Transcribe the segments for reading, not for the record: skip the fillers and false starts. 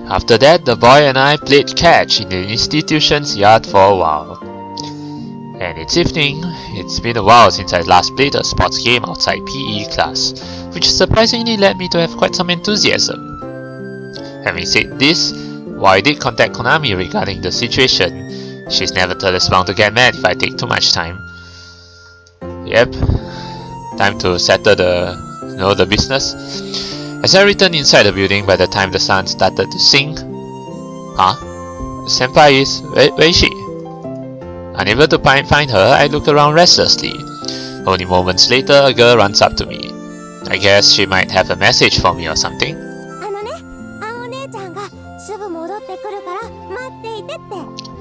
After that, the boy and I played catch in the institution's yard for a while. And it's evening. It's been a while since I last played a sports game outside PE class, which surprisingly led me to have quite some enthusiasm. Having said this, while I did contact Konami regarding the situation, she's nevertheless bound to get mad if I take too much time. Yep, time to settle the business. As I returned inside the building by the time the sun started to sink. Huh? Senpai is... Where is she? Unable to find her, I look around restlessly. Only moments later, a girl runs up to me. I guess she might have a message for me or something.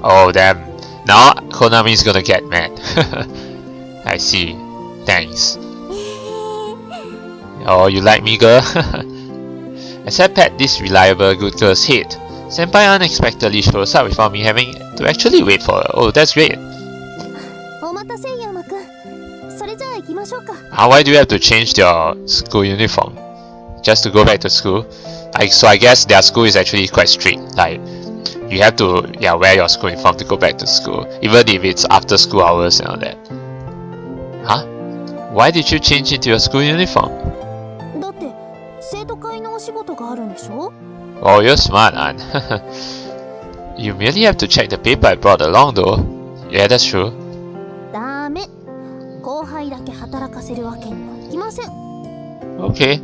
Oh damn, now Konami's gonna get mad. I see, thanks. Oh, you like me, girl? As I pat this reliable good girl's head, Senpai unexpectedly shows up without me having to actually wait for her. Oh, that's great. Why do you have to change your school uniform? Just to go back to school? So I guess their school is actually quite strict. Like, you have to wear your school uniform to go back to school, even if it's after school hours and all that. Huh? Why did you change into your school uniform? Oh, you're smart, Ann. You merely have to check the paper I brought along though. Yeah, that's true. Okay.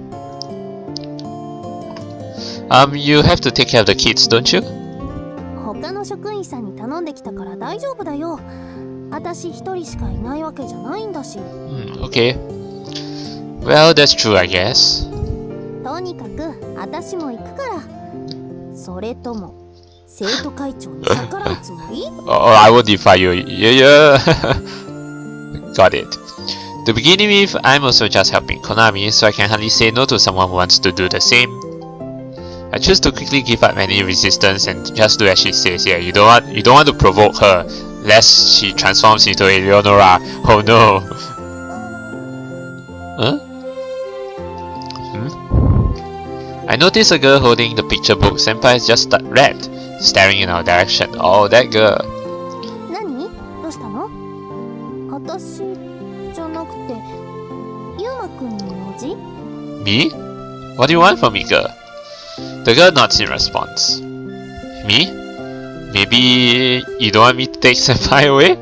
You have to take care of the kids, don't you? Okay. Well, that's true, I guess. Oh, I will defy you. Yeah. Got it. To begin with, I'm also just helping Konami, so I can hardly say no to someone who wants to do the same. I choose to quickly give up any resistance and just do as she says. Yeah, you don't want to provoke her, lest she transforms into Eleonora. Oh no. Huh? I notice a girl holding the picture book. Senpai is just wrapped, staring in our direction. Oh, that girl. Me? What do you want from me, girl? The girl nods in response. Me? Maybe you don't want me to take Senpai away?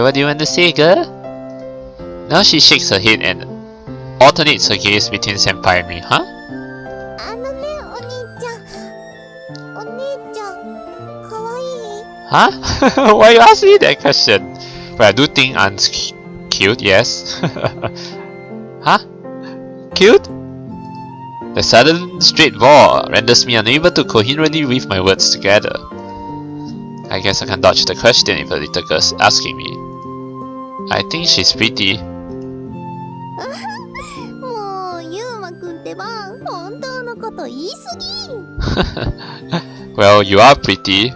What do you want to say, girl? Now she shakes her head and alternates her gaze between Senpai and me, huh? Huh? Why you ask me that question? Well, I do think Anne's cute, yes. Huh? Cute? The sudden straight roar renders me unable to coherently weave my words together. I guess I can dodge the question if a little girl's asking me. I think she's pretty. Well, you are pretty.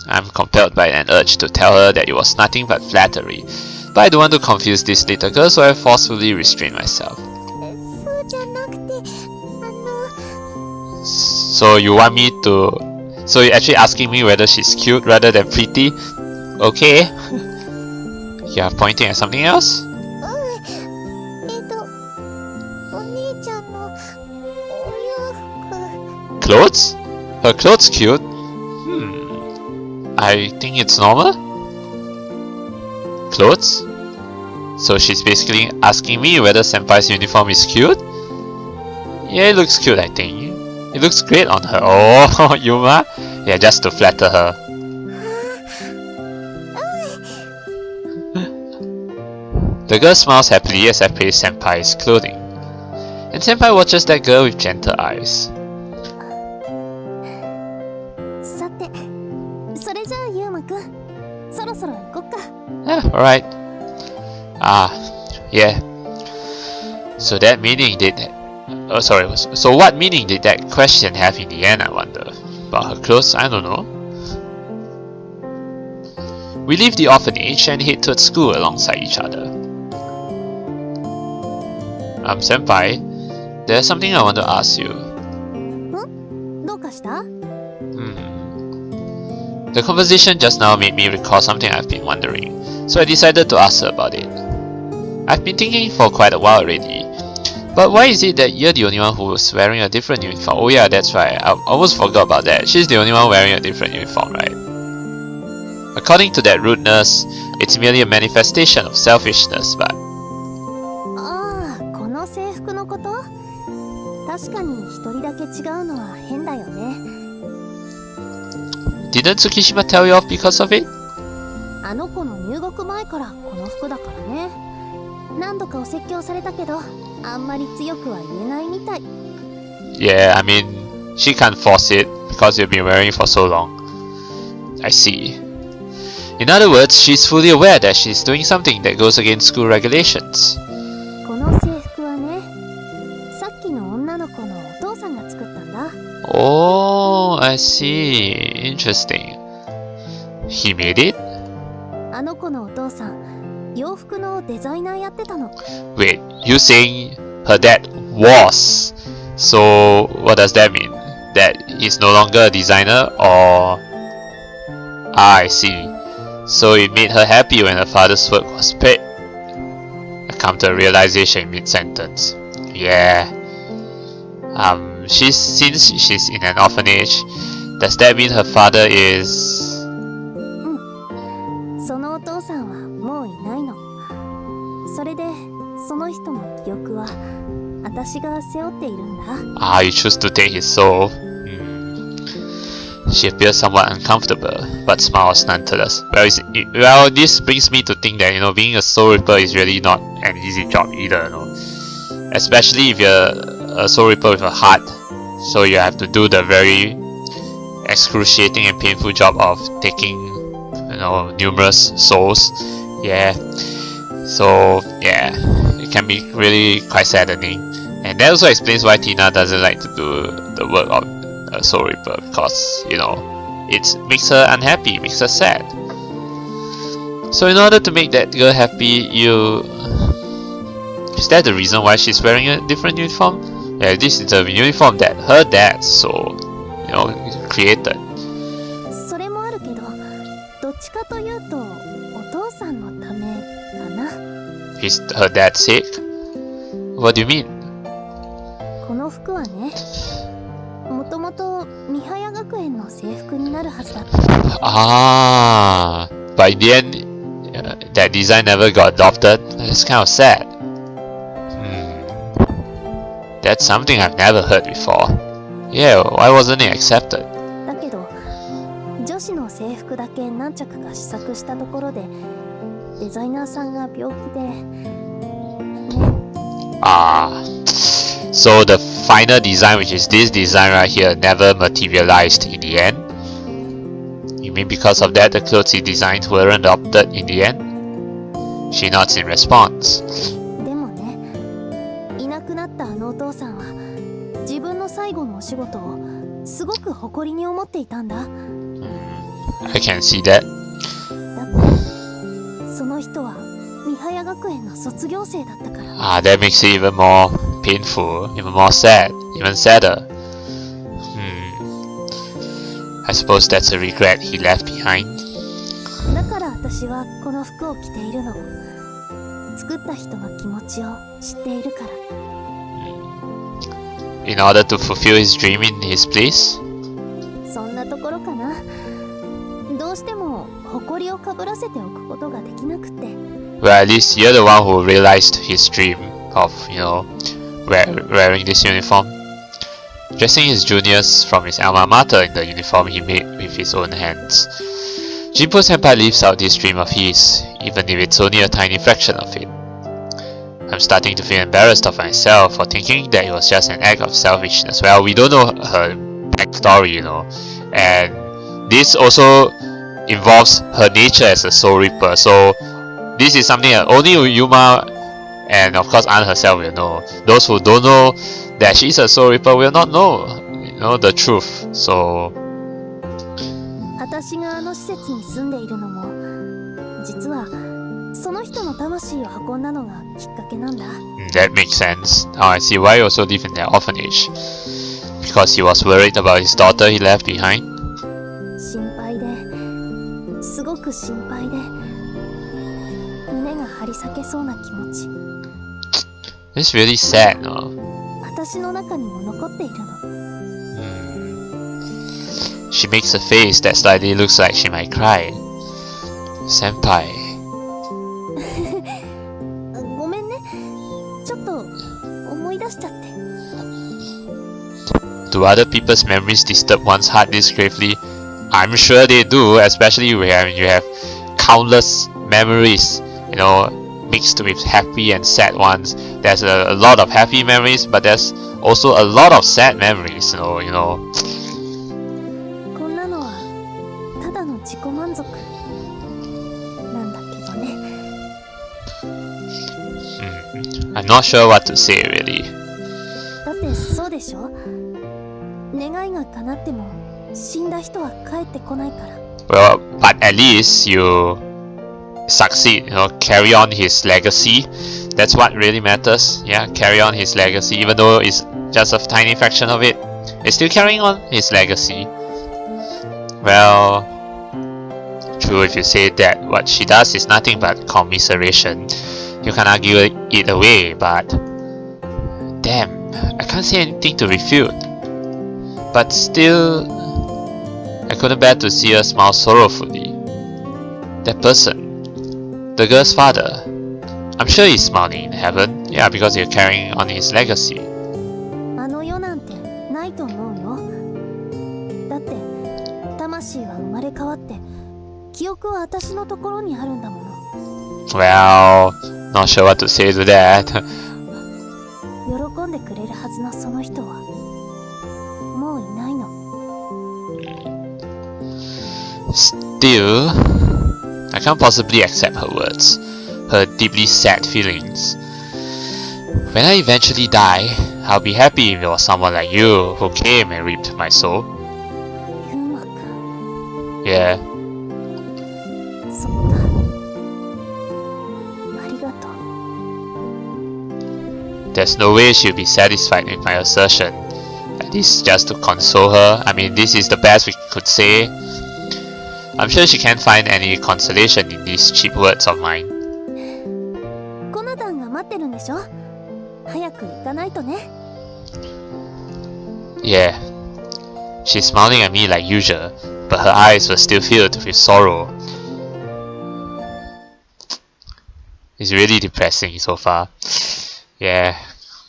I'm compelled by an urge to tell her that it was nothing but flattery, but I don't want to confuse this little girl, so I forcefully restrain myself. So you want me to... So you're actually asking me whether she's cute rather than pretty? Okay. You're pointing at something else? Clothes? Her clothes cute? I think it's normal? Clothes? So she's basically asking me whether Senpai's uniform is cute? Yeah, it looks cute, I think. It looks great on her. Oh, Yuma? Yeah, just to flatter her. The girl smiles happily as I praise Senpai's clothing. And Senpai watches that girl with gentle eyes. Alright. Yeah. So that meaning did... Oh, sorry. So what meaning did that question have in the end, I wonder? About her clothes? I don't know. We leave the orphanage and head towards school alongside each other. Senpai, there's something I want to ask you. どうかした？ The conversation just now made me recall something I've been wondering, so I decided to ask her about it. I've been thinking for quite a while already, but why is it that you're the only one who's wearing a different uniform? Oh yeah, that's right, I almost forgot about that. She's the only one wearing a different uniform, right? According to that rudeness, it's merely a manifestation of selfishness, but... ああ、この制服のこと？確かに一人だけ違うのは変だよね。Didn't Tsukishima tell you off because of it? あの子の入学前からこの服だからね。何度かお説教されたけど、あんまり強くは言えないみたい。Yeah, I mean, she can't force it because you've been wearing it for so long. I see. In other words, she's fully aware that she's doing something that goes against school regulations. この制服はね、さっきの女の子のお父さんが作ったんだ。Oh, I see. Interesting. He made it? あの子のお父さん、洋服のデザイナーやってたの。Wait, you saying her dad was? So, what does that mean? That he's no longer a designer, or... Ah, I see. So it made her happy when her father's work was paid. I come to a realization mid-sentence. Yeah. Since she's in an orphanage, does that mean her father is... そのお父さんはもういないの。それで、その人の記憶は私が背負っているんだ。Ah, you choose to take his soul. She appears somewhat uncomfortable, but smiles nonetheless. Well, this brings me to think that, you know, being a soul ripper is really not an easy job either, you know. Especially if you're a soul ripper with a heart. So you have to do the very excruciating and painful job of taking, you know, numerous souls. Yeah. So, yeah, it can be really quite saddening. And that also explains why Tina doesn't like to do the work of a soul ripper, because, you know, it makes her unhappy, makes her sad. So in order to make that girl happy, is that the reason why she's wearing a different uniform? Yeah, this is the uniform that her dad, so, you know, created. それもあるけど、どっちかというと、お父さんのためかな。Is her dad sick? What do you mean? この服はね、もともとミハヤ学園の制服になるはずだった。Ah, but in the end, that design never got adopted. That's kind of sad. That's something I've never heard before. Yeah, why wasn't it accepted? だけど、女子の制服だけ何着か試作したところで、デザイナーさんが病気で、ね。Ah, so the final design, which is this design right here, never materialized in the end? You mean because of that the clothes he designed weren't adopted in the end? She nods in response. でもね、いなくなったあのお父さんは自分の最後のお仕事をすごく誇りに思っていたんだ。I can see that. だってその人はミハヤ学園の卒業生だったから。Ah, that makes it even more painful, even more sad, even sadder. I suppose that's a regret he left behind. だから私はこの服を着ているの。作った人の気持ちを知っているから。In order to fulfill his dream in his place? そんなところかな。どうしても誇りをかぶらせておくことができなくて。Well, at least you're the one who realized his dream of, you know, wearing this uniform. Dressing his juniors from his alma mater in the uniform he made with his own hands. Jinpo-senpai lives out this dream of his, even if it's only a tiny fraction of it. I'm starting to feel embarrassed of myself for thinking that it was just an act of selfishness. Well, we don't know her backstory, you know, and this also involves her nature as a soul reaper, so this is something that only Yuma and of course Anne herself will know. Those who don't know that she's a soul reaper will not know, you know, the truth. So 私があの施設に住んでいるのも実はその人の魂を運んだのがきっかけなんだ。That makes sense. Now I see why he also lived in that orphanage. Because he was worried about his daughter he left behind. 心配で、すごく心配で、胸が張り裂けそうな気持ち。It's really sad, no? 私の中にも残っているの。She makes a face that slightly looks like she might cry. Senpai. ごめんね。ちょっと思い出しちゃって。Do other people's memories disturb one's heart this gravely? I'm sure they do, especially when you have countless memories, you know, mixed with happy and sad ones. There's a lot of happy memories, but there's also a lot of sad memories, you know. こんなのはただの自己満足なんだけどね。I'm not sure what to say really. だってそうでしょ？願いが叶っても死んだ人は帰ってこないから。Well, but at least you succeed, you know, carry on his legacy. That's what really matters. Yeah, carry on his legacy, even though it's just a tiny fraction of it. It's still carrying on his legacy. Well, true if you say that what she does is nothing but commiseration. You can argue it away, but damn, I can't say anything to refute. But still, I couldn't bear to see her smile sorrowfully. That person, the girl's father, I'm sure he's smiling in heaven. Yeah, because you're carrying on his legacy. あの世なんてないと思うよ。だって魂は生まれ変わって記憶は私のところにあるんだもの。Well, not sure what to say to that. 喜んでくれるはずのその人はもういないの。Still, I can't possibly accept her words, her deeply sad feelings. When I eventually die, I'll be happy if it was someone like you who came and reaped my soul. ユーマくん。 Yeah. そっか。ありがとう。 There's no way she'll be satisfied with my assertion. At least just to console her. I mean, this is the best we could say. I'm sure she can't find any consolation in these cheap words of mine. コナタンが待ってるんでしょ？早く行かないとね。 Yeah. She's smiling at me like usual, but her eyes were still filled with sorrow. It's really depressing so far. Yeah,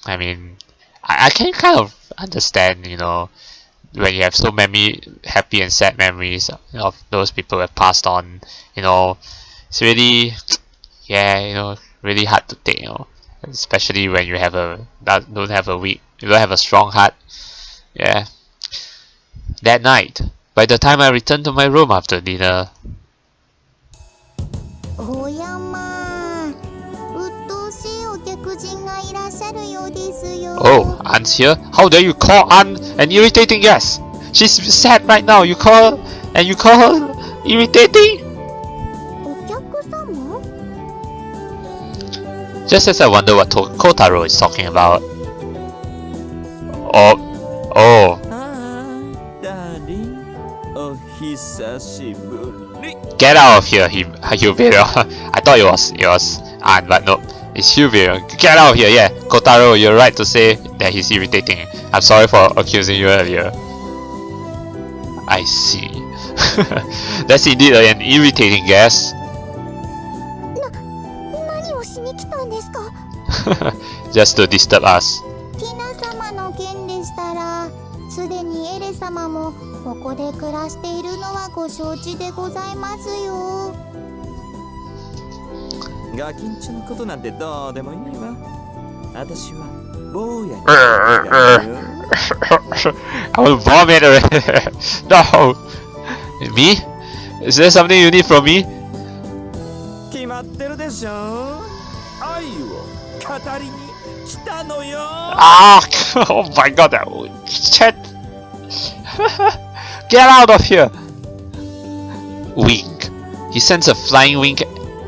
I mean, I can kind of understand, you know, when you have so many happy and sad memories of those people who have passed on, you know, it's really, yeah, you know, really hard to take, you know, especially when you have you don't have a strong heart. Yeah. That night, by the time I returned to my room after dinner, おやま、うっとうしいお客人がいらっしゃるようですよ。 oh, Aunt's here? How dare you call Aunt an irritating guest? She's sad right now. You call her irritating? お客様？ Just as I wonder what Kotaro is talking about. Oh. ダーリン、お久しぶり。 Get out of here, Hyberion. I thought it was Aunt, but no, it's Hyberion. Get out of here, yeah. Kotaro, you're right to say that he's irritating. I'm sorry for accusing you earlier. I see. That's indeed an irritating guest. 何をしに来たんですか？ Just to disturb us. ティナ様の件でしたら、すでにエレ様もここで暮らしているのはご承知でございますよ。ガキンチョのことなんてどうでもいいわ。私は坊やに。I will vomit already. No. Me? Is there something you need from me? 決まってるでしょ。愛を語りに来たのよ。Ah! Oh my god, that shit! Get out of here! Wink. He sends a flying wink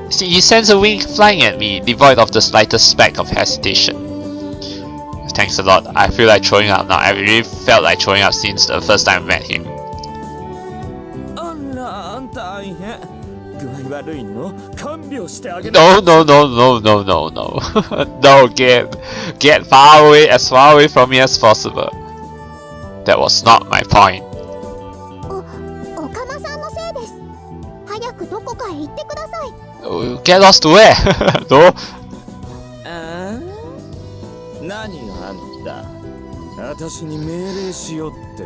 See, he sends a wing flying at me, devoid of the slightest speck of hesitation. Thanks a lot. I feel like throwing up now. I really felt like throwing up since the first time I met him. No, no, no, no, no, no, no. No, get far away, as far away from me as possible. That was not my point. おかまさんのせいです。早くどこかへ行ってください。Get lost to where? No. 何があんた？私に命令しようって。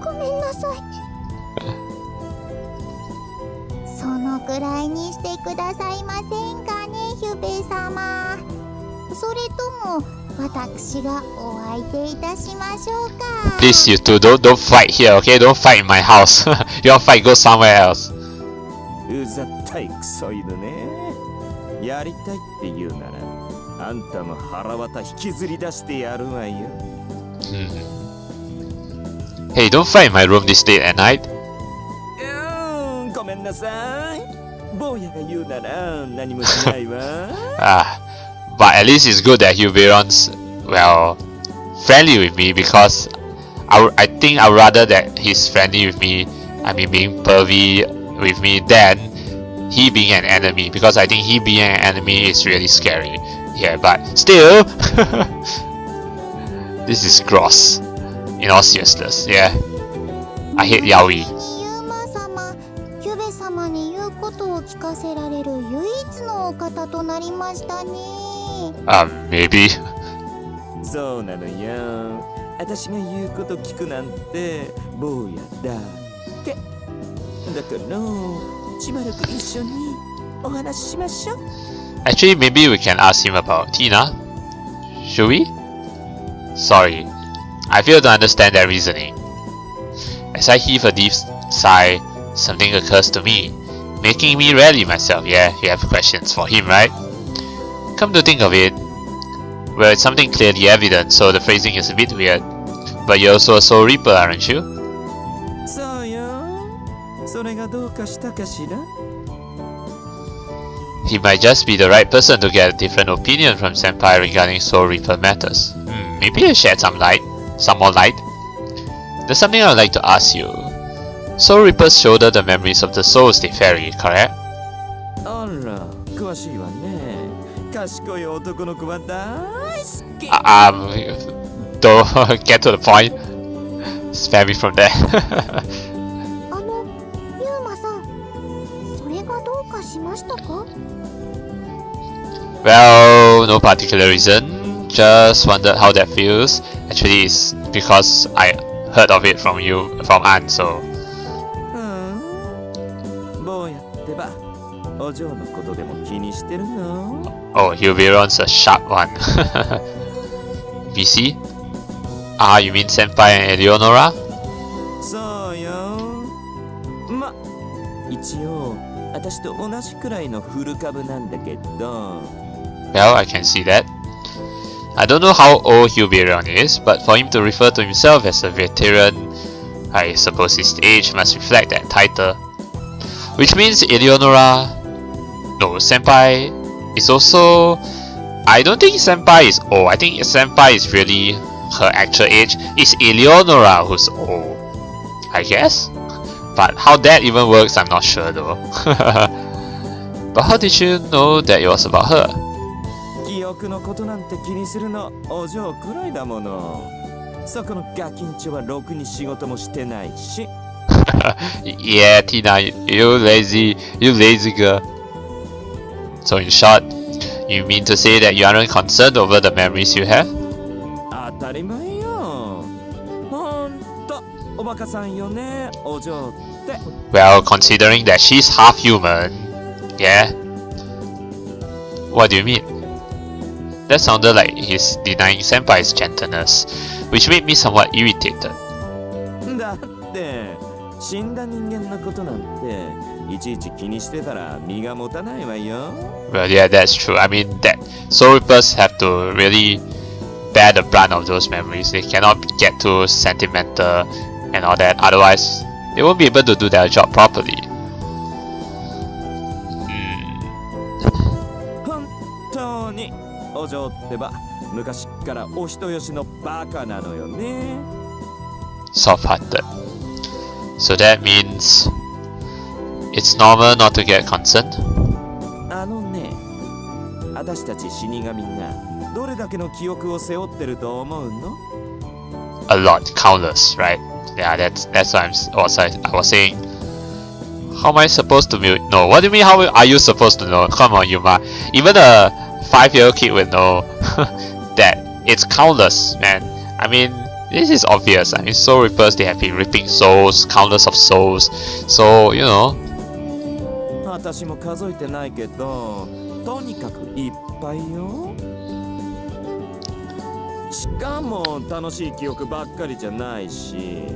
ごめんなさい。そのくらいにしてくださいませんかね、ヒュベ様。それとも私がお相手いたしましょうか。 Please, you two, don't fight here, okay? Don't fight in my house. You want fight, go somewhere else. うざったいクソ犬ね。やりたいって言うなら、あんたも腹渡引きずり出してやるわよ。Hey, don't fight in my room this late at night. ごめんなさい。坊やが言うなら何もしないわ。But at least it's good that Hyberion's, well, friendly with me, because I think I'd rather that he's friendly with me, I mean being pervy with me, than he being an enemy, because I think he being an enemy is really scary. Yeah, but still, this is gross. In all seriousness, yeah. I hate yaoi. ユマ様、ヒュベ様に言うことを聞かせられる唯一のお方となりましたね。Maybe. そうなのよ。私が言うこと聞くなんて坊やだって。だからしばらく一緒にお話ししましょう。Actually, maybe we can ask him about Tina. Should we? Sorry, I fail to understand that reasoning. As I heave a deep sigh, something occurs to me, making me rally myself. Yeah, you have questions for him, right? Come to think of it, well, it's something clearly evident, so the phrasing is a bit weird. But you're also a Soul Reaper, aren't you? そうよ。それがどうかしたかしら? He might just be the right person to get a different opinion from Senpai regarding Soul Reaper matters. Maybe you shed some more light. There's something I would like to ask you. Soul Reapers shoulder the memories of the souls they ferry, correct? あら、詳しいわね。賢い男の子は大好き。Don't get to the point. Spare me from there. ユーマさん、それがどうかしましたか? Well, no particular reason. Just wondered how that feels. Actually, it's because I heard of it from Anne, so. 坊やってば、お嬢のことでも気にしてるの? Oh, Hyberion's a sharp one. VC? You mean Senpai and Eleonora? そうよ。ま、一応私と同じくらいの古株なんだけど。Well, I can see that. I don't know how old Hyberion is, but for him to refer to himself as a veteran, I suppose his age must reflect that title. Which means Eleonora... No, Senpai is also... I don't think Senpai is old. I think Senpai is really her actual age. It's Eleonora who's old, I guess? But how that even works, I'm not sure though. But how did you know that it was about her? 記憶のことなんて気にするのお嬢くらいだもの。そこのガキンチョはろくに仕事もしてないし。Yeah, Tina, you lazy girl. So in short, you mean to say that you aren't concerned over the memories you have? 当たり前よ。ほんとおバカさんよね、お嬢って。Well, considering that she's half human, yeah. What do you mean? That sounded like he's denying Senpai's gentleness, which made me somewhat irritated. だって死んだ人間のことなんていちいち気にしてたら身が持たないわよ。Well, yeah, that's true. I mean, that Soul Reapers have to really bear the brunt of those memories. They cannot get too sentimental and all that. Otherwise, they won't be able to do their job properly. 本当にお嬢ってば昔っからお人よしのバカなのよね。Soft-hearted. So that means it's normal not to get consent? あのね、私たち死神がどれだけの記憶を背負ってると思うの？ A lot, countless, right? Yeah, that's what I was saying. How am I supposed to know? What do you mean? How are you supposed to know? Come on, Yuma. Even a 5-year-old kid would know that it's countless, man. I mean, this is obvious. I mean, soul reapers, they have been ripping souls, countless of souls. So, you know. 私も数えてないけど、とにかくいっぱいよ。しかも楽しい記憶ばっかりじゃないし、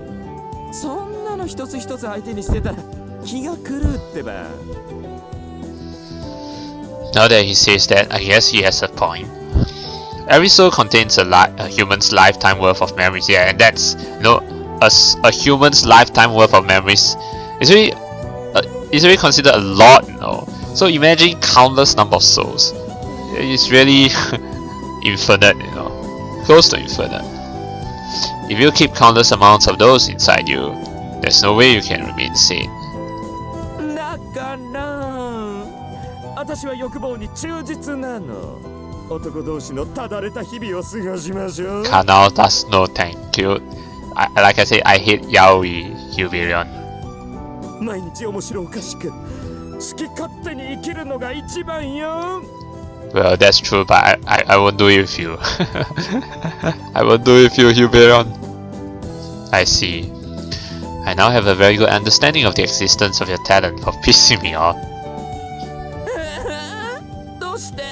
そんなの一つ一つ相手にしてたら気が狂うってば。Now that he says that, I guess he has a point. Every soul contains a human's lifetime worth of memories, yeah, and that's, you know, a human's lifetime worth of memories. It's really considered a lot, you know. So imagine countless number of souls. It's really infinite, you know, close to infinite. If you keep countless amounts of those inside you, there's no way you can remain sane. だから私は欲望に忠実なの。男同士のただれた日々を過ごしましょう。Kanao does no thank you. Like I said, I hate yaoi, Hyberion. 毎日面白おかしく好き勝手に生きるのが一番よ。Well, that's true, but I won't do it with you. I won't do it with you, Hyberion. I see. I now have a very good understanding of the existence of your talent for pissing me off. どうして？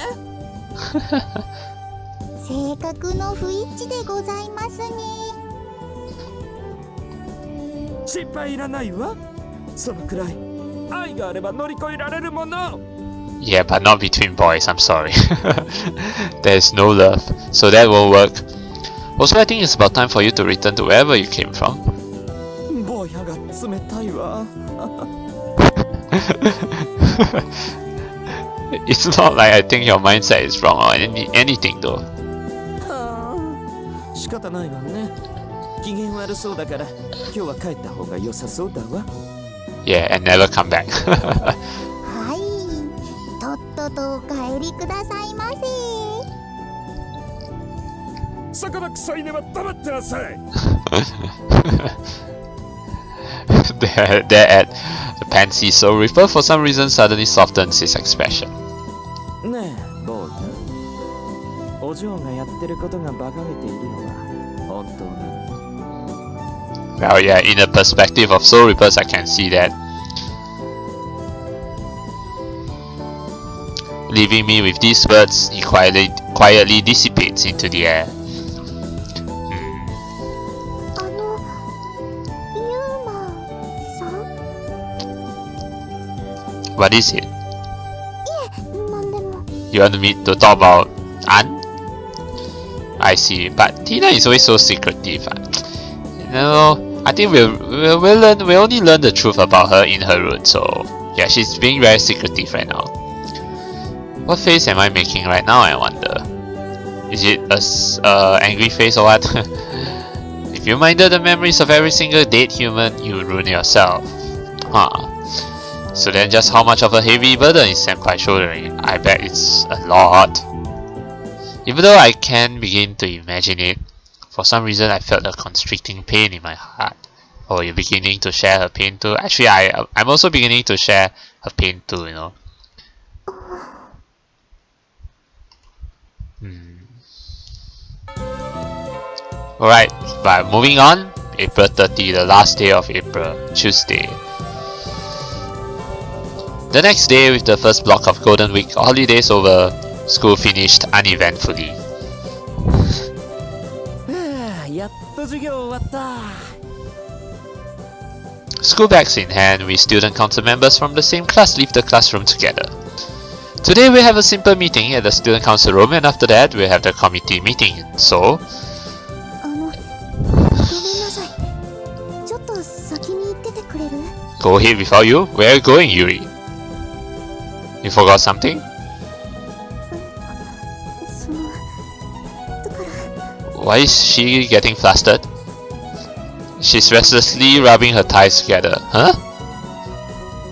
性格の不一致でございますね。心配いらないわ。そのくらい愛があれば乗り越えられるもの。Yeah, but not between boys, I'm sorry. There's no love, so that won't work. Also, I think it's about time for you to return to wherever you came from. 坊やが冷たいわ。It's not like I think your mindset is wrong or anything though. 仕方ないわね。機嫌悪そうだから今日は帰った方が良さそうだわ。Yeah, and never come back. はい、とっととお帰りくださいませ。魚臭いねは黙ってなさい。There at the Pansy Soul Reaper for some reason suddenly softens his expression. ねえ、坊や。お嬢がやってることが馬鹿げているのは本当なの？ Well, yeah, in the perspective of Soul Reapers, I can see that. Leaving me with these words, he quietly dissipates into the air. ユーマさん？ What is it? いえ、なんでも。You want me to talk about Anne? I see, but Tina is always so secretive. You know, I think we'll only learn the truth about her in her route. So yeah, she's being very secretive right now. What face am I making right now? I wonder. Is it a angry face or what? If you minded the memories of every single dead human, you would ruin yourself. Huh. So then, just how much of a heavy burden is Senpai shouldering? I bet it's a lot. Even though I can begin to imagine it, for some reason I felt a constricting pain in my heart. Oh, you're beginning to share her pain too? Actually, I'm also beginning to share her pain too, you know. Alright, but moving on, April 30, the last day of April, Tuesday. The next day, with the first block of Golden Week holidays over, school finished uneventfully. やっと授業終わった。 School bags in hand, we student council members from the same class leave the classroom together. Today we have a simple meeting at the student council room, and after that we have the committee meeting. So, ごめんなさい。ちょっと先に行っててくれる？ Go ahead without you? Where are you going, Yuri? You forgot something? そのだから Why is she getting flustered? She's restlessly rubbing her thighs together. Huh?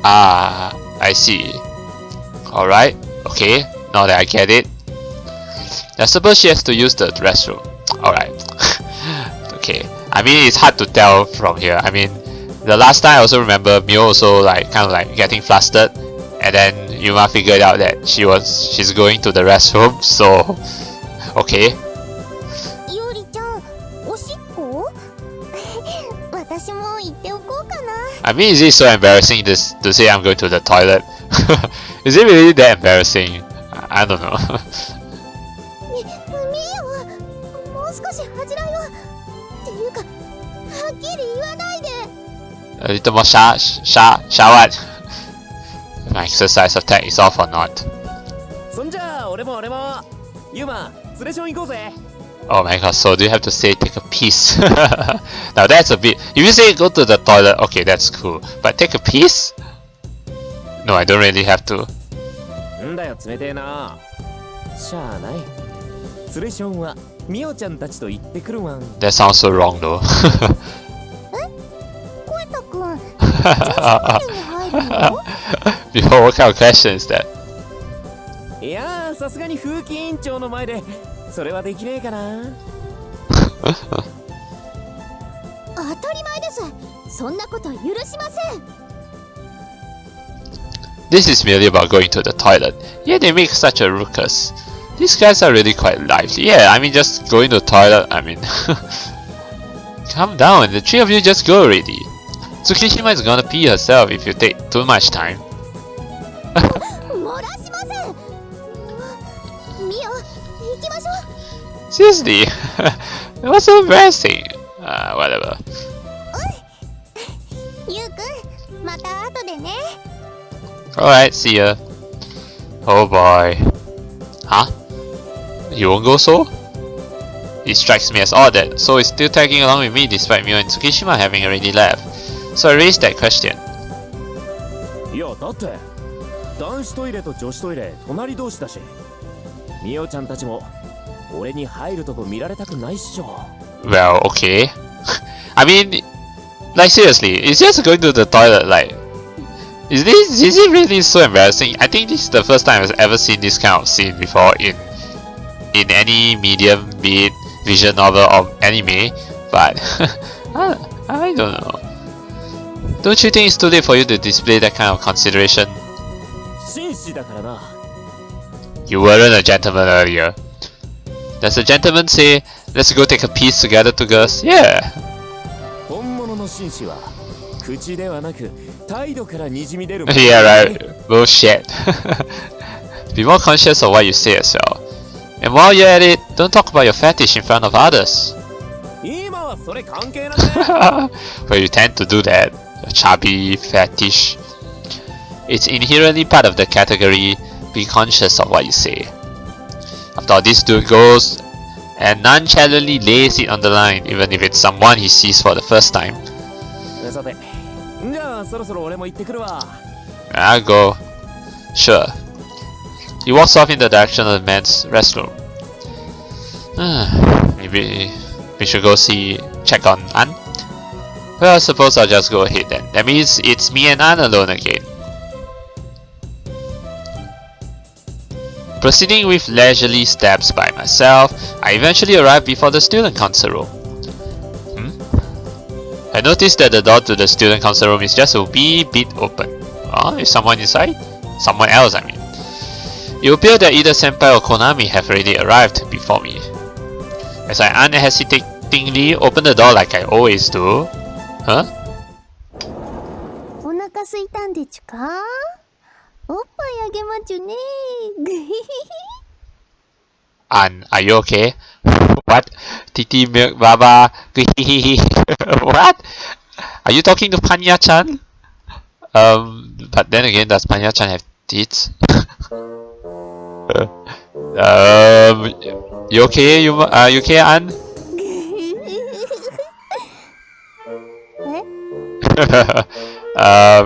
Ah, I see. Alright, okay, now that I get it. I suppose she has to use the restroom. Alright. Okay. I mean, it's hard to tell from here. I mean, the last time I also remember Mio also kind of getting flustered, and then Yuma figured out that she's going to the restroom. So, okay. ゆりちゃん、おしっこ？私も行っておこうかな。 I mean, is it so embarrassing to say I'm going to the toilet? Is it really that embarrassing? I don't know. みよ、もう少し恥じらいを。っていうか、はっきり言わないで。 A little more what? My exercise attack is off or not? そんじゃあ俺もユマツレション行こうぜ。 Oh my god, so do you have to say take a piss? Now that's a bit... If you say go to the toilet, okay, that's cool. But take a piss? No, I don't really have to. んだよ冷てえな。しゃあない。ツレションはミオちゃんたちと行ってくるわん。 That sounds so wrong though. コエタくん、女子トイレに入るの？ Before, what kind of question is that? いやー、さすがに風紀委員長の前でそれはできねえかな。当たり前です。そんなこと許しません。 This is merely about going to the toilet. Yeah, they make such a ruckus. These guys are really quite lively. Yeah, I mean just going to the toilet, I mean... Calm down, the three of you just go already. Tsukishima is gonna pee herself if you take too much time. 漏らしません。ミオ、行きましょう。 Seriously? That was so embarrassing. Whatever. ゆうくん、また後でね。 Alright, see ya. Oh boy. Huh? You won't go so? It strikes me as odd that So is still tagging along with me despite Mio and Tsukishima having already left. So I raised that question. いやだって男子トイレと女子トイレ隣同士だし、ミオちゃんたちも俺に入るとこ見られたくないっしょ。 Well, okay. I mean, like seriously, it's just going to the toilet, like... Is it really so embarrassing? I think this is the first time I've ever seen this kind of scene before in any medium, be it visual novel or anime, but I don't know. Don't you think it's too late for you to display that kind of consideration? 紳士だからな。 You weren't a gentleman earlier. Does a gentleman say, let's go take a piece together to girls? Yeah. 本物の紳士は口ではなく態度からにじみ出るもの。 Yeah, right. Bullshit. Be more conscious of what you say as well. And while you're at it, don't talk about your fetish in front of others. 今はそれ関係ない。 Well, you tend to do that. A chubby fetish. It's inherently part of the category, be conscious of what you say. After all, this dude goes and nonchalantly lays it on the line, even if it's someone he sees for the first time. さて、じゃあそろそろ俺も行ってくるわ。 I'll go. Sure. He walks off in the direction of the men's restroom. Maybe we should go check on An? Well, I suppose I'll just go ahead then. That means it's me and An alone again. Proceeding with leisurely steps by myself, I eventually arrive before the student council room. I noticed that the door to the student council room is just a wee bit open. Is someone inside? Someone else, I mean. It would appear that either Senpai or Konami have already arrived before me. As I unhesitatingly open the door like I always do. Huh? お腹すいたんでちゅか？おっぱいあげまちゅね。An, are you okay? What? Titi milk baba. What? Are you talking to Panya-chan? But then again, does Panya-chan have tits? You okay? You okay, An?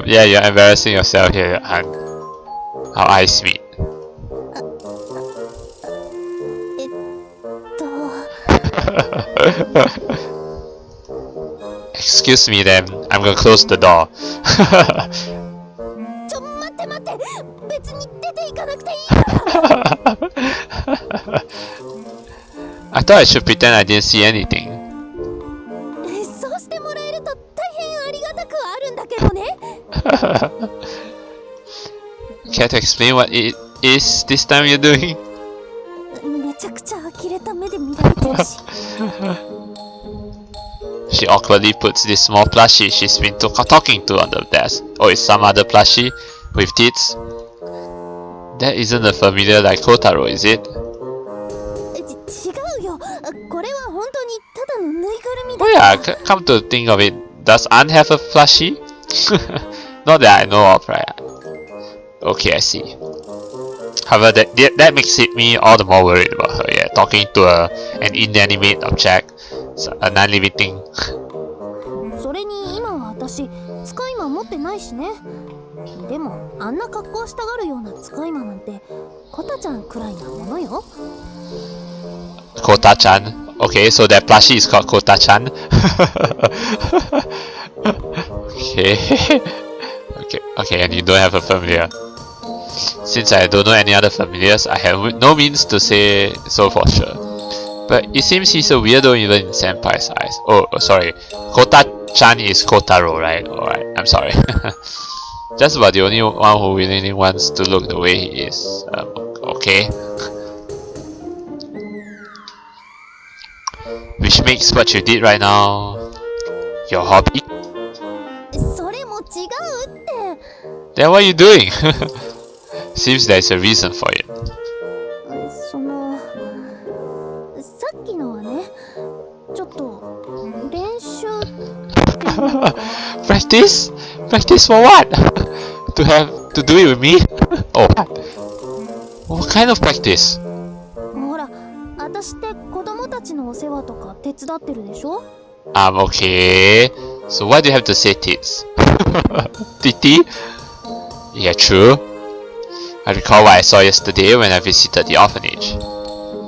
Yeah, you're embarrassing yourself here, and our eyes meet. えっと Excuse me then, I'm gonna close the door. ちょ待って待って別に出ていかなくていいから I thought I should pretend I didn't see anything. そうしてもらえると大変ありがたくはあるんだけどね Care to explain what it is this time you're doing? めちゃくちゃ呆れた目で見られてるし She awkwardly puts this small plushie she's been talking to on the desk. Oh, it's some other plushie with tits? That isn't a familiar like Kotaro, is it? 違うよこれは本当にただのぬいぐるみだ Oh yeah, come to think of it, does Anne have a plushie? Not that I know of, right? Okay, I see. However, that makes me all the more worried about her, yeah. Talking to an inanimate object, a non-living thing. それに今は私使い魔持ってないしねでもあんな格好したがるような使い魔なんてコタちゃんくらいなものよ Kota-chan. Okay, so that plushie is called Kota-chan. Okay. Okay, and you don't have a familiar. Since I don't know any other familiars, I have no means to say so for sure. But it seems he's a weirdo even in Senpai's eyes. Oh, sorry. Kota-chan is Kotaro, right? Alright, I'm sorry. Just about the only one who really wants to look the way he is. Okay. Which makes what you did right now your hobby? それも違うって Then what are you doing? Seems there's a reason for it. そのさっきのはねちょっと練習っていうか Practice? Practice for what? To do it with me? Oh, what kind of practice? ほら私って子供たちのお世話とか手伝ってるでしょ Okay. So why do you have to say tits? Titi? Yeah, true. I recall what I saw yesterday when I visited the orphanage.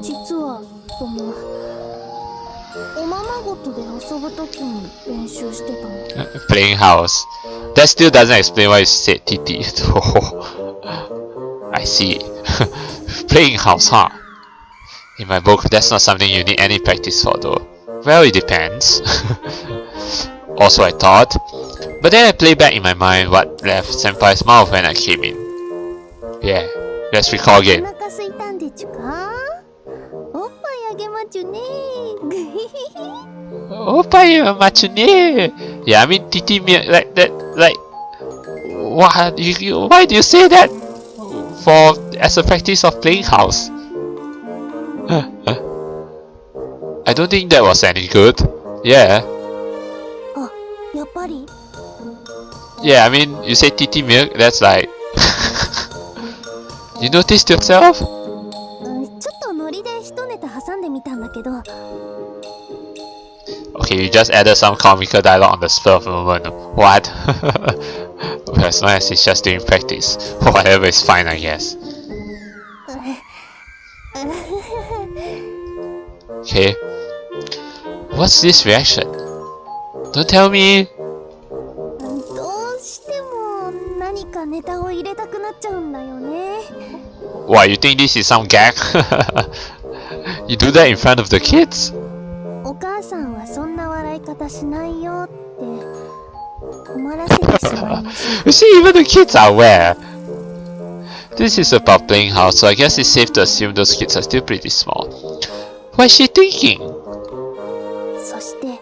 実はそのおままごとで遊ぶときに練習してたの Playing house. That still doesn't explain why you said Titi. I see. Playing house, huh? In my book, that's not something you need any practice for though. Well, it depends. Also, I thought. But then I play back in my mind what left Senpai's mouth when I came in. Yeah, let's recall お again. 腹空いたんでちゅかおっぱいあげまちゅね Oppa, you're machine. Yeah, I mean, Titi, like that, like. What? Why do you say that? As a practice of playing house? I don't think that was any good. Yeah. あやっぱり Yeah, I mean, you say Titi milk, that's like. You noticed yourself? ちょっとノリで一ネタ挟んでみたんだけど Okay, you just added some comical dialogue on the spur of the moment. What? Well, as long as it's just doing practice, whatever is fine, I guess. Okay. What's this reaction? Don't tell me. どうしても何かネタを入れたくなっちゃうんだよね What, you think this is some gag? You do that in front of the kids? お母さんはそんな笑い方しないよって困らせてしまいました You see, even the kids are aware. This is about playing house, so I guess it's safe to assume those kids are still pretty small. What is she thinking? そして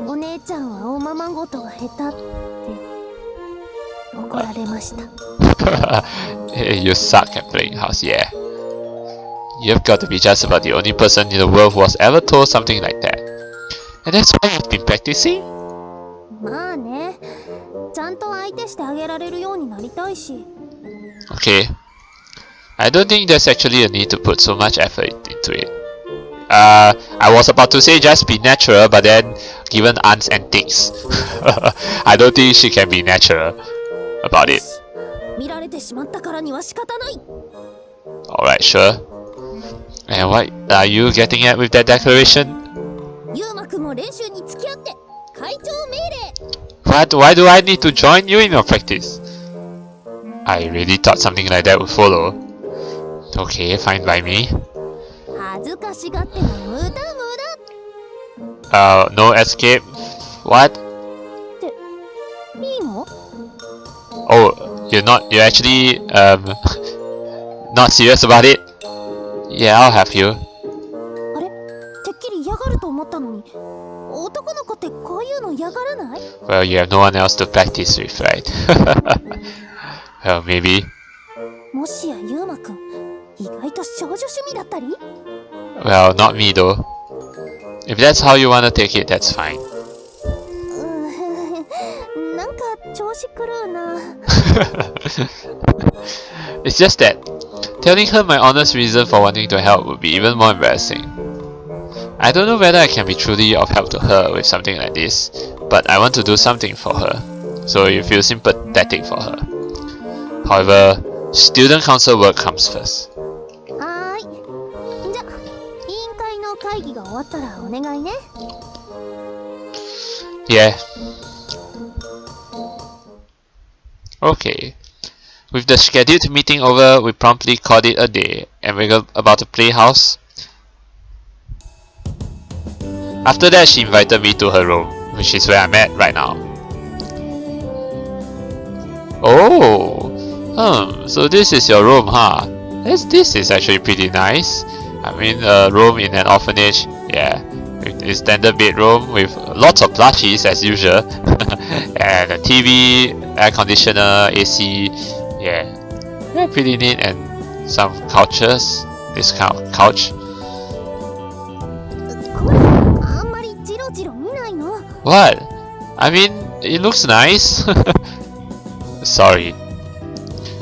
お姉ちゃんはおままごとが下手って怒られました Hey, you suck at playing house, yeah. You've got to be just about the only person in the world who was ever told something like that. And that's why you've been practicing? まあねちゃんと相手してあげられるようになりたいし Okay. I don't think there's actually a need to put so much effort into it. I was about to say just be natural, but then given Anne's antics. I don't think she can be natural about it. 見られてしまったからには仕方ない。 Alright, sure. And what are you getting at with that declaration? ユウマくんも練習に付き合って会長命令。 What? Why do I need to join you in your practice? I really thought something like that would follow. Okay, fine by me. 恥ずかしがっても無駄無駄。 No escape. What? いいの？ Oh, you're actually, not serious about it? Yeah, I'll have you. あれ？てっきり嫌がると思ったのに、男の子ってこういうの嫌がらない？ Well, you have no one else to practice with, right? Well, maybe. もしやユウマくん、意外と少女趣味だったり？ Well, not me though. If that's how you wanna take it, that's fine. なんか調子狂うな。It's just that telling her my honest reason for wanting to help would be even more embarrassing. I don't know whether I can be truly of help to her with something like this, but I want to do something for her, so you feel sympathetic for her. However, student council work comes first. はーい。じゃ、委員会の会議が終わったらお願いね。 Yeah. Okay. With the scheduled meeting over, we promptly called it a day and we go about to play house. After that, she invited me to her room, which is where I'm at right now. Oh, so this is your room, huh? This is actually pretty nice. I mean, a room in an orphanage, yeah. With a standard bedroom with lots of plushies as usual, and a TV, air conditioner, AC, yeah, pretty neat, and some couches. This kind of couch. これ、あんまりジロジロ見ないの。 What? I mean, it looks nice. Sorry.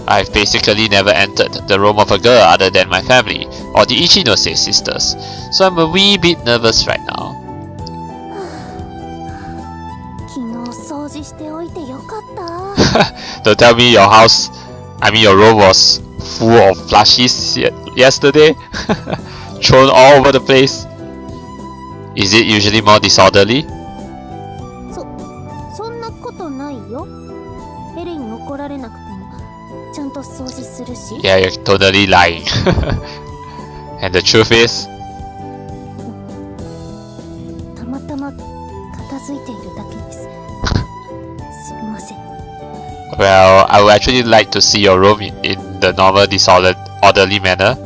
I've basically never entered the room of a girl other than my family, or the Ichinose sisters, so I'm a wee bit nervous right now. 昨日掃除しておいてよかった。 Don't tell me your house, I mean your room was full of plushies yesterday? Thrown all over the place? Is it usually more disorderly? そんなことないよ。エレに怒られなくてもちゃんと掃除するし。 Yeah, you're totally lying. And the truth is? たまたま片付いているだけです。すみません。 Well, I would actually like to see your room in the normal disorderly manner.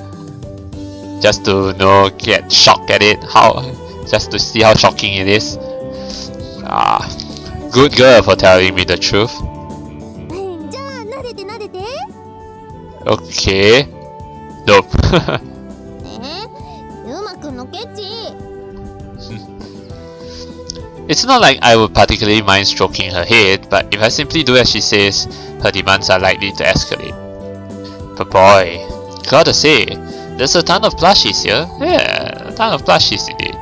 Just to get shocked at it, just to see how shocking it is. Good girl for telling me the truth. じゃあ慣れて慣れて。 Okay. Nope. ユウマくんのケチ。 It's not like I would particularly mind stroking her head, but if I simply do as she says, her demands are likely to escalate. But boy, gotta say, there's a ton of plushies here. Yeah, a ton of plushies indeed.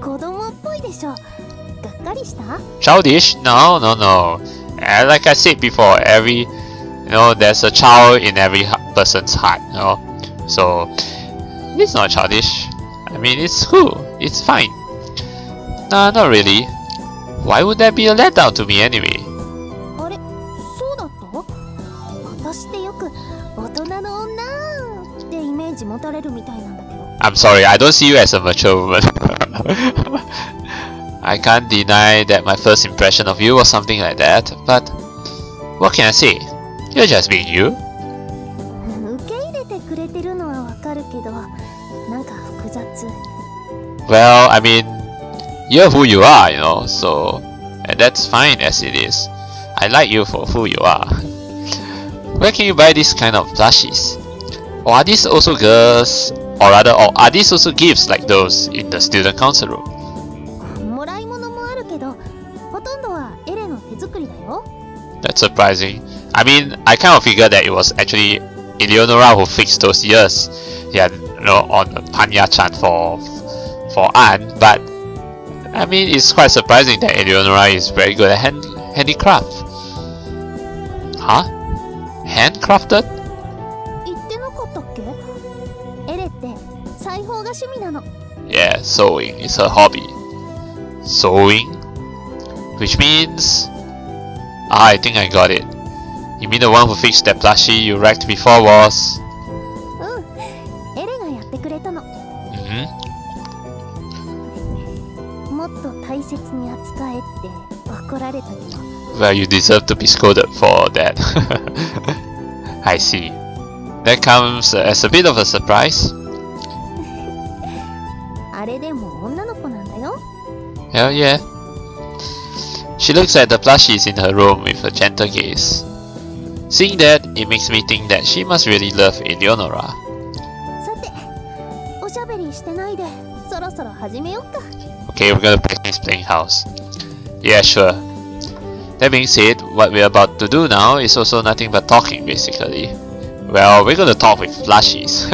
子供っぽいでしょ。がっかりした？ Childish? No. And like I said before, there's a child in every person's heart, So, it's not childish. I mean, it's cool. It's fine. Nah, not really. Why would that be a letdown to me anyway? あれ、そうだった？私ってよく大人の女ってイメージ持たれるみたいなんだけど。 I'm sorry, I don't see you as a mature woman. I can't deny that my first impression of you was something like that, but what can I say? You're just being you. 受け入れてくれてるのはわかるけど、なんか複雑。 Well, I mean, you're who you are, so, and that's fine as it is. I like you for who you are. Where can you buy this kind of plushies? Or are these also girls, or are these also gifts like those in the student council room? もらい物もあるけど、ほとんどはエレの手作りだよ。 That's surprising. I mean, I kind of figured that it was actually Eleonora who fixed those ears, on Panya-chan for Anne, but I mean, it's quite surprising that Eleonora is very good at handicraft. Huh? Handcrafted? 言ってなかったっけ？エレって裁縫が趣味なの。 Yeah, sewing is her hobby. Sewing? Which means... Ah, I think I got it. You mean the one who fixed that plushie you wrecked before was... うん、エレがやってくれたの。Mm-hmm. もっと大切に扱えって怒られたけど。Well, you deserve to be scolded for that. I see. That comes as a bit of a surprise. あれでも女の子なんだよ。 Hell yeah. She looks at the plushies in her room with a gentle gaze. Seeing that, it makes me think that she must really love Eleonora. さて、おしゃべりしてないで、そろそろ始めよっか。 Okay, we're gonna practice playing house. Yeah, sure. That being said, what we're about to do now is also nothing but talking, basically. Well, we're gonna talk with plushies.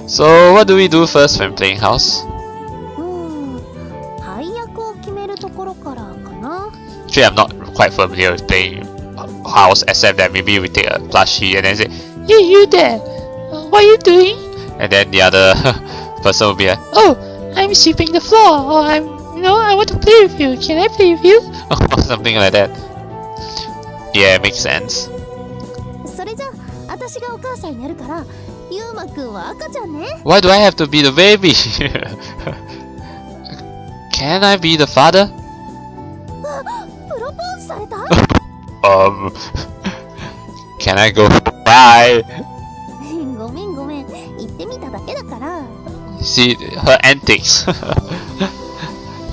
So, what do we do first when playing house? 配役を決めるところからかな。 Actually, I'm not quite familiar with playing house, except that maybe we take a plushie and then say, "Hey, you there? What are you doing?" And then the other person will be like, "Oh, I'm sweeping the floor, or I want to play with you. Can I play with you?" Or something like that. Yeah, makes sense. それじゃあ、私がお母さんになるから、ゆうまくんは赤ちゃんね。 Why do I have to be the baby? Can I be the father? プロポーズされた？ Can I go? Bye. ごめんごめん、言ってみただけだから。 See her antics.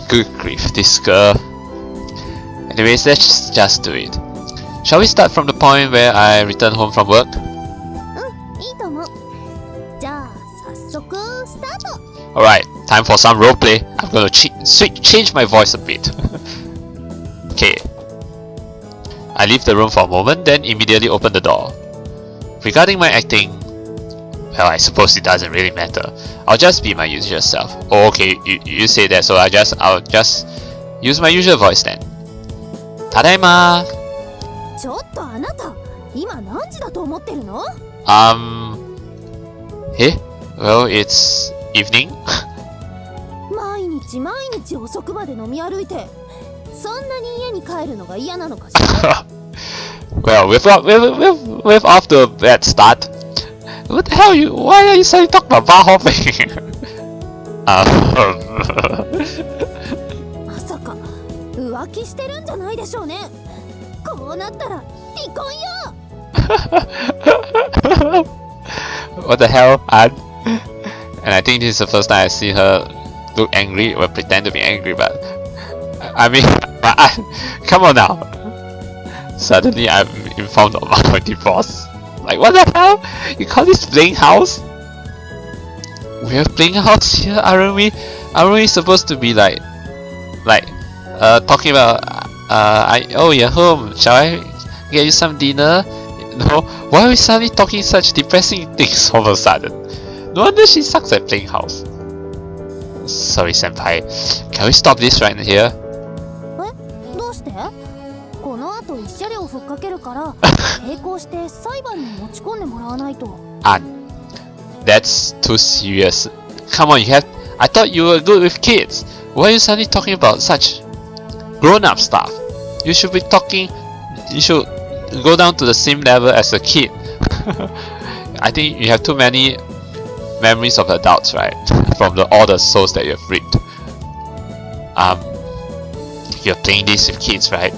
Good grief, this girl. Anyways, let's just do it. Shall we start from the point where I return home from work? いいと思う。じゃあ早速スタート。 Alright, time for some roleplay. I'm gonna change my voice a bit. Okay. I leave the room for a moment, then immediately open the door. Regarding my acting, well, I suppose it doesn't really matter. I'll just be my usual self. Oh, okay, you say that, so I'll just use my usual voice then. Tadaima! ちょっとあなた、今何時だと思ってるの？ Well, it's evening. 毎日遅くまで飲み歩いて、そんなに家に帰るのが嫌なのかしら？ Well, we're off to a bad start. What the hell why are you suddenly talking about bar hopping? まさか浮気してるんじゃないでしょうね。こうなったら離婚よ。 What the hell, Anne? And I think this is the first time I see her look angry or pretend to be angry, but I mean, come on now. Suddenly I'm informed about my divorce. Like, what the hell? You call this playing house? We're playing house here, aren't we? Aren't we supposed to be like talking about oh, you're home, shall I get you some dinner? No, why are we suddenly talking such depressing things all of a sudden? No wonder she sucks at playing house. Sorry, senpai. Can we stop this right here? え、どうして？この後一車両ふっかけるから並行して裁判に持ち込んでもらわないと。Anne, that's too serious. Come on, I thought you were good with kids. Why are you suddenly talking about such grown-up stuff? You should go down to the same level as a kid. I think you have too many memories of adults, right? From all the souls that you've reaped. You're playing this with kids, right?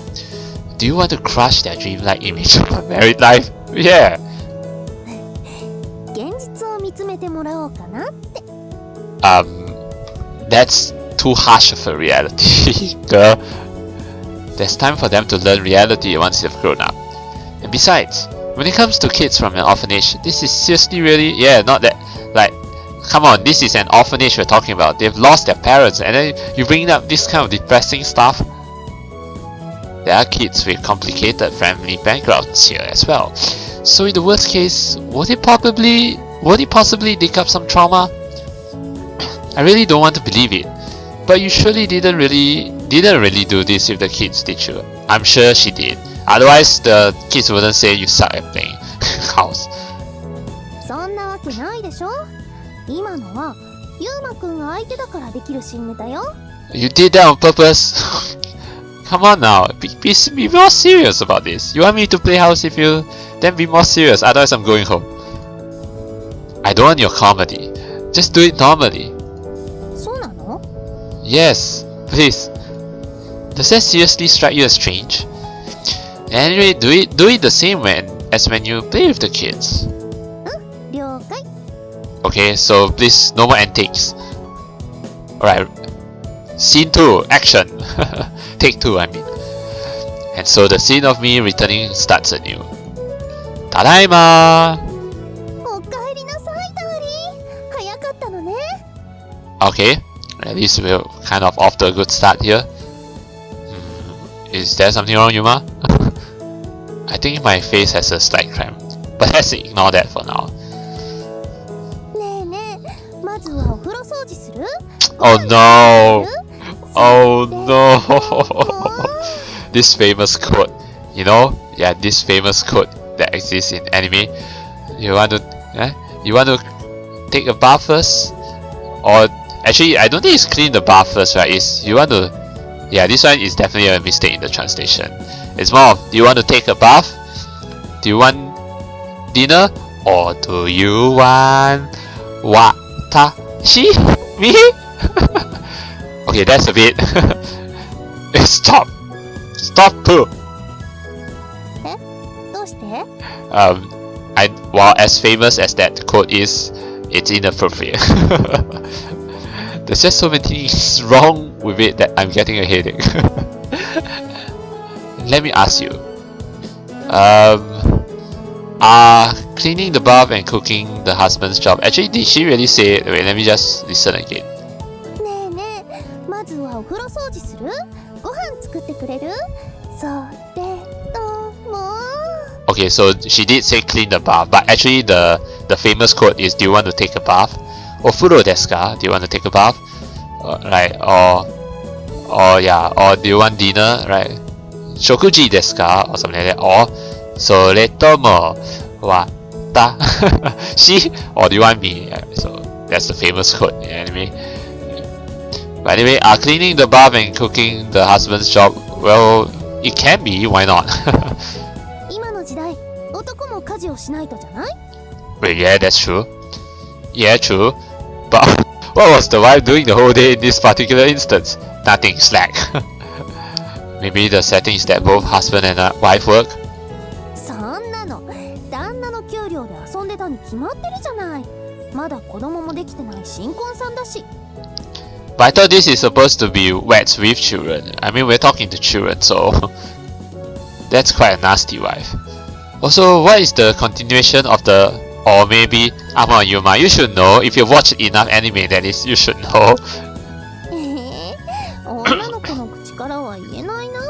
Do you want to crush their dreamlike image of a married life? Yeah. 現実を見つめてもらおうかなって。That's too harsh of a reality, girl. There's time for them to learn reality once they've grown up. And besides, when it comes to kids from an orphanage, this is seriously really, not that, like, come on, this is an orphanage we're talking about. They've lost their parents, and then you bring up this kind of depressing stuff. There are kids with complicated family backgrounds here as well. So in the worst case, would it possibly dig up some trauma? I really don't want to believe it. But you surely didn't really do this with the kids, did you? I'm sure she did. Otherwise, the kids wouldn't say you suck at playing house. そんなわけないでしょ。今のはユーマくんが相手だからできる新ネタよ。You did that on purpose. Come on now, be more serious about this. You want me to play house with you? Then be more serious. Otherwise, I'm going home. I don't want your comedy. Just do it normally. そうなの？ Yes, please. Does that seriously strike you as strange? Anyway, do it the same as when you play with the kids. 了解。 Okay, so please, no more antics. Alright. Scene 2, action. Take 2, I mean. And so the scene of me returning starts anew. Tadaima! おかえりなさい、ダーリン。早かったのね。 Okay, at least we're kind of off to a good start here. Is there something wrong, Yuma? I think my face has a slight cramp, but let's ignore that for now. ねえねえ、まずはお風呂掃除する？ Oh no! Oh no! This famous quote, you know? Yeah, this famous quote that exists in anime. You want to take a bath first? Or actually, I don't think it's clean the bath first, right? It's you want to. Yeah, this one is definitely a mistake in the translation. It's more of, do you want to take a bath? Do you want dinner? Or do you want watashi? Me? Okay, that's a bit. Stop! Stop too! どうして？ While as famous as that quote is, it's inappropriate. There's just so many things wrong with it that I'm getting a headache. Let me ask you. Are cleaning the bath and cooking the husband's job? Actually, did she really say it? Wait, let me just listen again. ねえねえ、まずはお風呂掃除する？ご飯作ってくれる？それとも。 Okay, so she did say clean the bath, but actually the famous quote is, do you want to take a bath? Ofuro desu ka? Do you want to take a bath? Right, or yeah, or do you want dinner? Right, shokuji desu ka? Or something like that. Or soretomo watashi? Or do you want me? Yeah, so that's the famous quote in anime. But anyway, cleaning the bath and cooking the husband's job, well, it can be, why not? 今の時代、男も家事をしないとじゃない？ Well, yeah, that's true. Yeah, true. But what was the wife doing the whole day in this particular instance? Nothing, slack. Maybe the setting is that both husband and wife work? そんなの、旦那の給料で遊んでたに決まってるじゃない。まだ子供もできてない新婚さんだし。But I thought this is supposed to be weds with children. I mean, we're talking to children, so that's quite a nasty wife. Also, what is the continuation of the, or maybe, Yuma, you should know. If you've watched enough anime, that is, you should know. 女の子の口からは言えないな。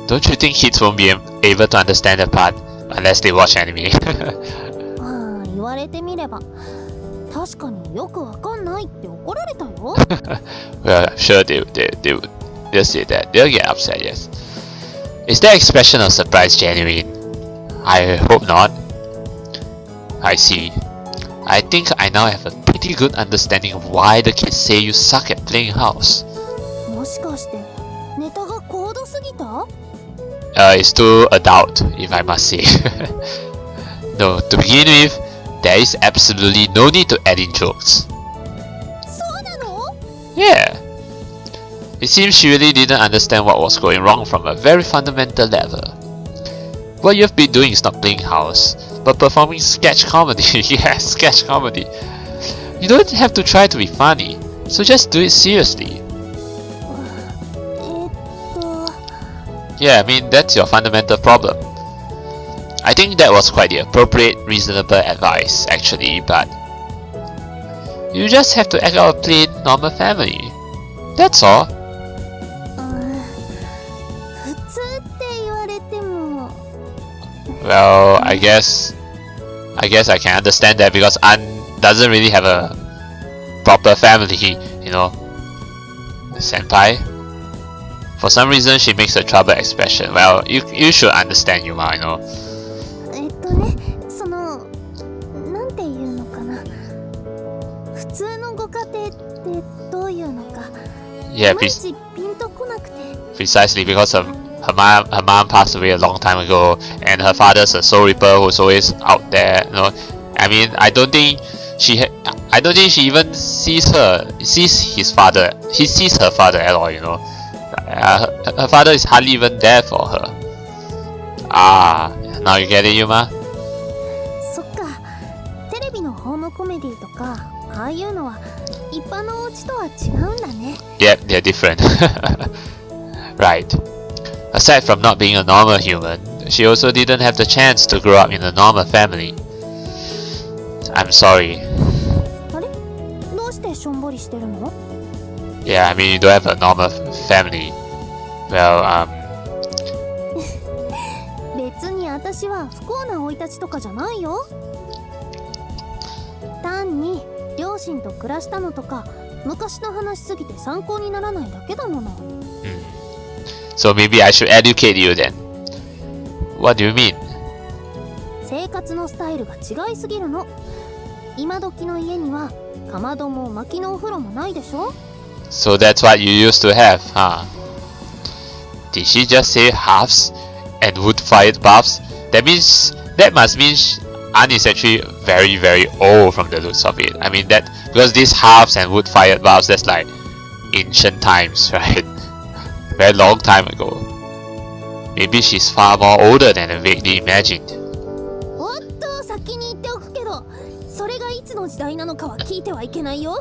Don't you think kids won't be able to understand that part unless they watch anime? ああ、言われてみれば。確かによくわかんないって怒られたよ。 Well, I'm sure they'll say that. They'll get upset, yes. Is that expression of surprise genuine? I hope not. I see. I think I now have a pretty good understanding of why the kids say you suck at playing house. もしかしてネタが高度すぎた？ It's too adult, if I must say. No, to begin with, there is absolutely no need to add in jokes. そうなの？ Yeah. It seems she really didn't understand what was going wrong from a very fundamental level. What you've been doing is not playing house, but performing sketch comedy. Yeah, sketch comedy. You don't have to try to be funny, so just do it seriously. Yeah, I mean, that's your fundamental problem. I think that was quite the appropriate, reasonable advice, actually, but you just have to act out a plain, normal family. That's all. 普通って言われても。 Well, I guess I can understand that because An doesn't really have a proper family, you know. Senpai. For some reason, she makes a troubled expression. Well, you should understand Yuma, you know. なんていうのかな。普通のご家庭ってどういうのか。Yeah, いまいちピンとこなくて。precisely because her mom passed away a long time ago, and her father's a soul reaper who's always out there. You know, I mean, I don't think she even sees his father. He sees her father at all. You know, her father is hardly even there for her. Ah, now you get it, Yuma? そっか。テレビのホームコメディとかああいうのは一般のお家とは違うんだね。Yep, they're different. Right. Aside from not being a normal human, she also didn't have the chance to grow up in a normal family. I'm sorry. あれ？どうしてしょんぼりしてるの？ Yeah, I mean, you don't have a normal family. Well, 別に私は不幸な生い立ちとかじゃないよ。単に両親と暮らしたのとか昔の話すぎて参考にならないだけだもの。so maybe I should educate you then. What do you mean? 生活のスタイルが違いすぎるの。今時の家にはかまども薪のお風呂もないでしょ。 So that's what you used to have, huh? Did she just say halves and wood-fired baths? That must mean Anne is actually very, very old from the looks of it. I mean that because these halves and wood-fired baths, that's like ancient times, right? Very long time ago. Maybe she's far more older than I vaguely imagined. おっと、先に言っておくけど、それがいつの時代なのかは聞いてはいけないよ。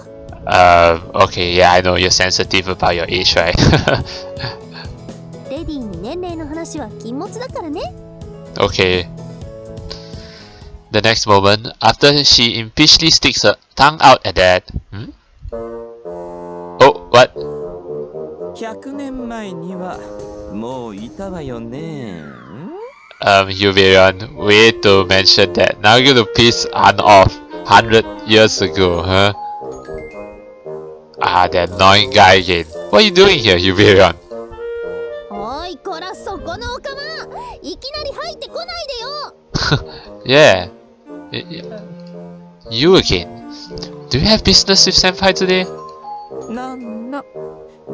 Okay, yeah, I know you're sensitive about your age, right? レディーに年齢の話は禁物だからね。Okay. The next moment, after she impishly sticks her tongue out at that. Oh, what? 100年前にはもういたわよね。Hyberion, way to mention that. Now you're gonna piss Anne off 100 years ago, huh? Ah, that annoying guy again. What are you doing here, Hyberion? おいこら、そこのおかま、いきなり入ってこないでよ。Yeah. You again. Do you have business with Senpai today? なんだ、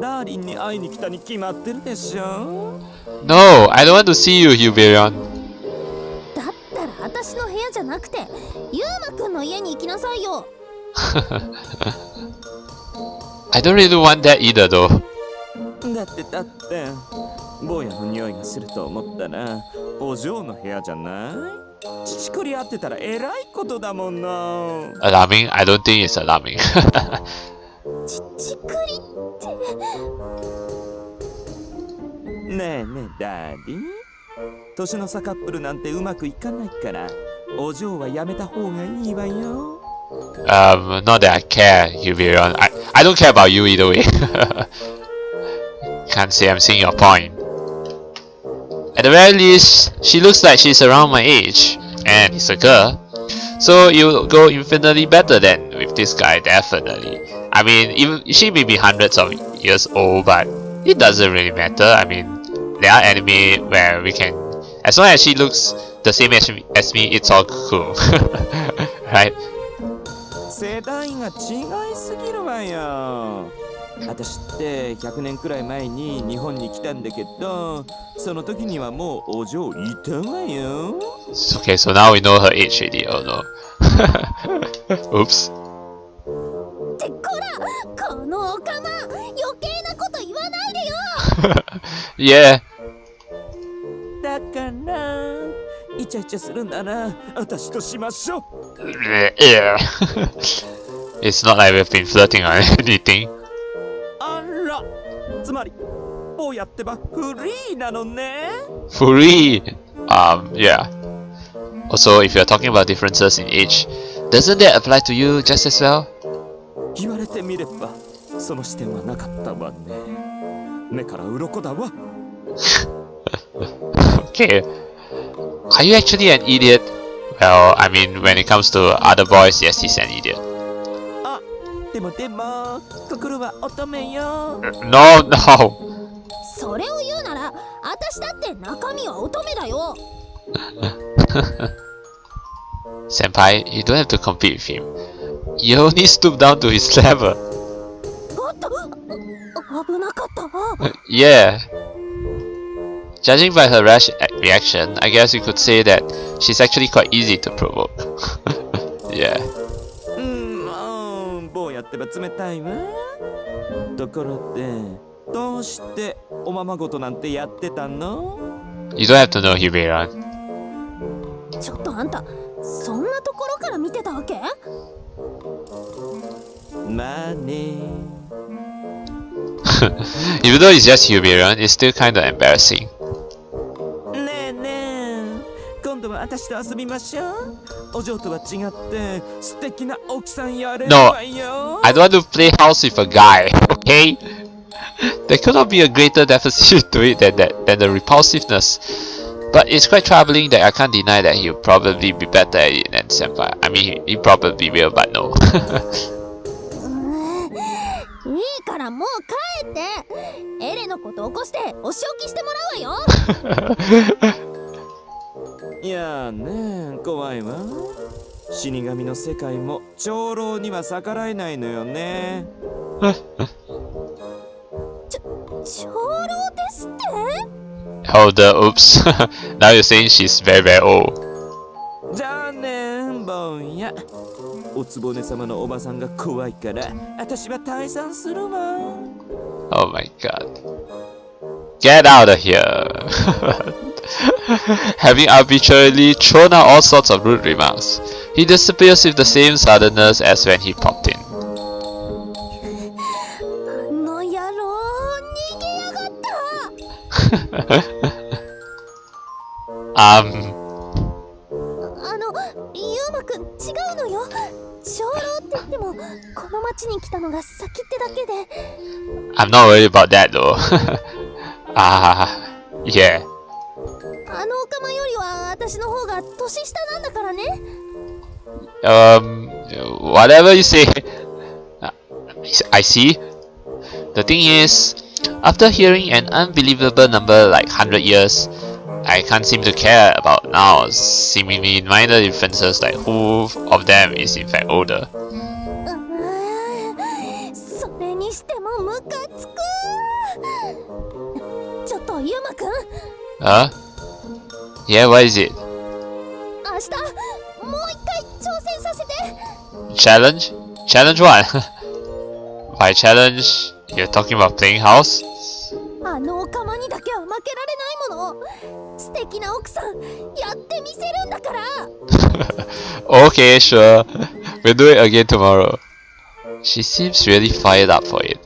ダーリンに会いに来たに決まってるでしょ。No, I don't want to see you, Hyberion. だったら私の部屋じゃなくてユーマくんの家に行きなさいよ。I don't really want that either, though. だって坊やの匂いがすると思ったらお嬢の部屋じゃない？乳くり合ってたらえらいことだもんな。Alarming? I don't think it's alarming. 乳くりってねえダーリン、年の差カップルなんてうまくいかないからお嬢はやめた方がいいわよ。Not that I care, Hyberion. I don't care about you either way. Can't say I'm seeing your point. At the very least, she looks like she's around my age, and it's a girl. So you'll go infinitely better than with this guy, definitely. I mean, even she may be hundreds of years old, but it doesn't really matter. I mean, there are anime where we can, as long as she looks the same as me, it's all cool, right? 世代が違いすぎるわよ。私って100年くらい前に日本に来たんだけど、その時にはもうお嬢いたわよ。Okay, so now we know her age already. Oh no. Oops. ってこら、このおかま、余計なこと言わないでよ。Yeah. だからイチャイチャするなら私としましょう。It's not like we've been flirting or anything. あら、つまり坊やってばフリーなのね。Free. Yeah. Also, if you're talking about differences in age, doesn't that apply to you just as well? 言われてみればその視点はなかったわね。目から鱗だわ。Okay. Are you actually an idiot? Well, I mean, when it comes to other boys, yes, he's an idiot. あ、ででも心は乙女よ。 No, no. それを言うなら私だって中身は乙女だよ。Senpai, you don't have to compete with him. You only stoop down to his level. おっと、危なかったわ。Yeah. Judging by her rash reaction, I guess you could say that she's actually quite easy to provoke. Yeah. 坊やってば冷たいわ。ところでどうしておままごとなんてやってたの？ You don't have to know Hyberion. ちょっとあんた、そんなところから見てたわけ？まあね。Even though it's just Hyberion, it's still kinda embarrassing. ねえねえ、今度は私と遊びましょう。お嬢とは違って素敵な奥さんやれるわよ。 I don't want to play house with a guy, okay? There could not be a greater deficit to it than the repulsiveness. But it's quite troubling that I can't deny that he'll probably be better at it than Senpai. I mean, he probably will, but no. いいからもう帰って。エレのこと起こしてお仕置きしてもらうわよ。いやーねえ、怖いわ。死神の世界も長老には逆らえないのよね。長老ですって？ Hold up, oops. Now you're saying she's very, very old. じゃあねん、ぼんや。おつぼね様のおばさんが怖いから、私は退散するわ。Oh my god. Get out of here. Having arbitrarily thrown out all sorts of rude remarks, he disappears with the same suddenness as when he popped in. あの野郎、逃げやがった。ユーマくん、違うのよ。長老って言ってもこの町に来たのが先ってだけで。 I'm not worried about that though. Yeah. あのオカマよりは私の方が年下なんだからね。Whatever you say. I see. The thing is, after hearing an unbelievable number like 100 years, I can't seem to care about now seemingly minor differences like who of them is in fact older. それにしてもムカつく。ちょっとユーマくん、 Huh? Yeah, what is it? 明日もう一回挑戦させて。 Challenge? Challenge what? By challenge, you're talking about playing house? あのオカマにだけは負けられないもの。素敵な奥さんやってみせるんだから。Okay, sure. We'll do it again tomorrow. She seems really fired up for it.